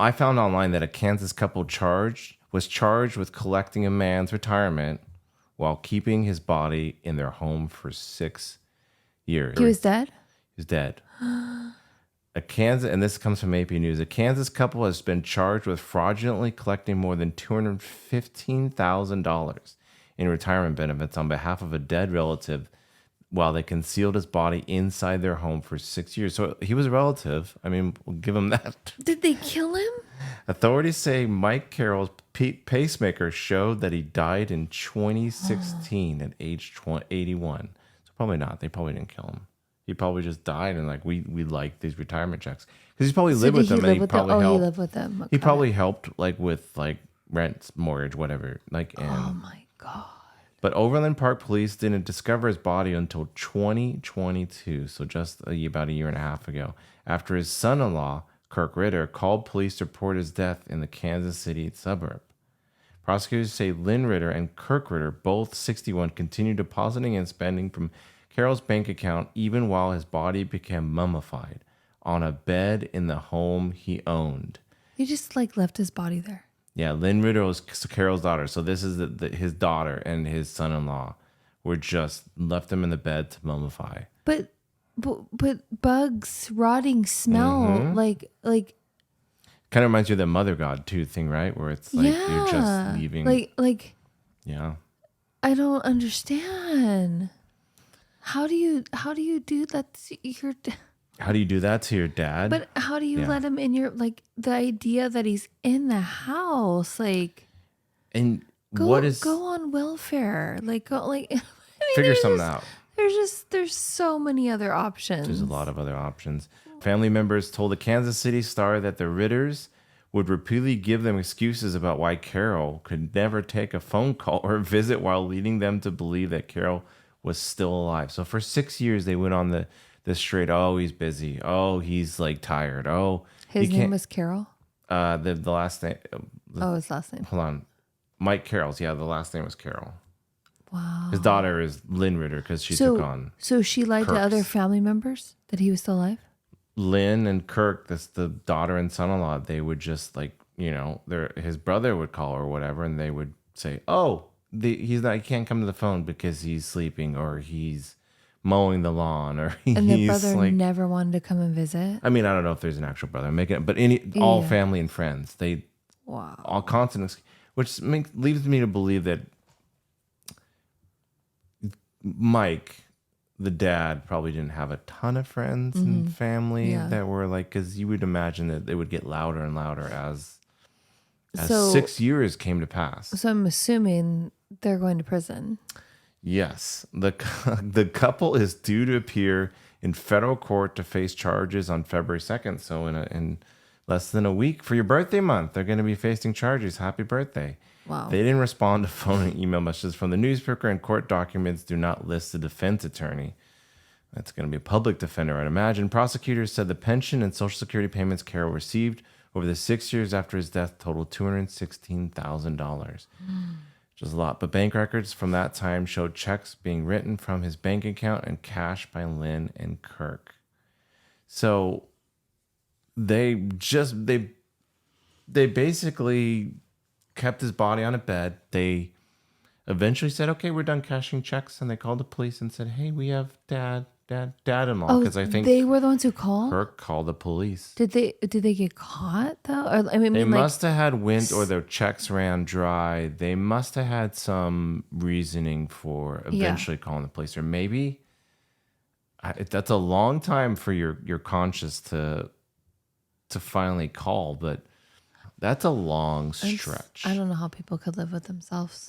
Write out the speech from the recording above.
I found online that a Kansas couple was charged with collecting a man's retirement while keeping his body in their home for 6 years. He was dead? He's dead. And this comes from AP News. A Kansas couple has been charged with fraudulently collecting more than $215,000 in retirement benefits on behalf of a dead relative while they concealed his body inside their home for 6 years. So he was a relative. I mean, we'll give him that. Did they kill him? Authorities say Mike Carroll's pacemaker showed that he died in 2016 at age 81. So probably not. They probably didn't kill him. He probably just died, and like we like these retirement checks because he's probably lived with them, and he probably helped. Oh, he lived with them. Okay. He probably helped like with like rent, mortgage, whatever. Oh my god! But Overland Park police didn't discover his body until 2022, so just about a year and a half ago, after his son-in-law Kirk Ritter called police to report his death in the Kansas City suburb. Prosecutors say Lynn Ritter and Kirk Ritter, both 61, continued depositing and spending from Carroll's bank account even while his body became mummified on a bed in the home he owned. He just like left his body there. Yeah, Lynn Ritter was Carroll's daughter. So this is his daughter and his son-in-law were just left him in the bed to mummify. But bugs, rotting smell, like kind of reminds you of the Mother God too thing, right? Where it's like you're just leaving. Like yeah. I don't understand. How do you do that to your How do you do that to your dad? But how do you let him in your, like, the idea that he's in the house, like, and go on welfare, like, go, like, I mean, figure something out. There's so many other options. There's a lot of other options. Family members told the Kansas City Star that the Ritters would repeatedly give them excuses about why Carroll could never take a phone call or visit, while leading them to believe that Carroll was still alive. So for 6 years, they went on the straight, oh, he's busy. Oh, he's like tired. Oh, his name was Carroll? The last name. His last name. Hold on. Mike Carroll's. Yeah, the last name was Carroll. Wow. His daughter is Lynn Ritter because she took on. So she lied to other family members that he was still alive? Lynn and Kirk, that's the daughter and son-in-law, they would just like, his brother would call or whatever, and they would say, oh, he can't come to the phone because he's sleeping or he's mowing the lawn, or and the brother never wanted to come and visit. I mean, I don't know if there's an actual brother. I'm making it, but all family and friends, they all constant, which leads me to believe that Mike, the dad, probably didn't have a ton of friends and family that were like, because you would imagine that they would get louder and louder as 6 years came to pass. So I'm assuming they're going to prison. Yes. The couple is due to appear in federal court to face charges on February 2nd. So in less than a week for your birthday month, they're going to be facing charges. Happy birthday. Wow. They didn't respond to phone and email messages from the newspaper, and court documents do not list the defense attorney. That's going to be a public defender, I'd imagine. Prosecutors said the pension and Social Security payments Carroll received over the 6 years after his death totaled $216,000. Which is a lot. But bank records from that time showed checks being written from his bank account and cash by Lynn and Kirk. So they basically kept his body on a bed. They eventually said, okay, we're done cashing checks. And they called the police and said, hey, we have dad-in-law. Because I think they were the ones who called? Kirk called the police. Did they get caught though? Or, I mean, they must have had wind, or their checks ran dry. They must have had some reasoning for eventually calling the police. Or maybe that's a long time for your conscience to finally call, but that's a long stretch. I don't know how people could live with themselves.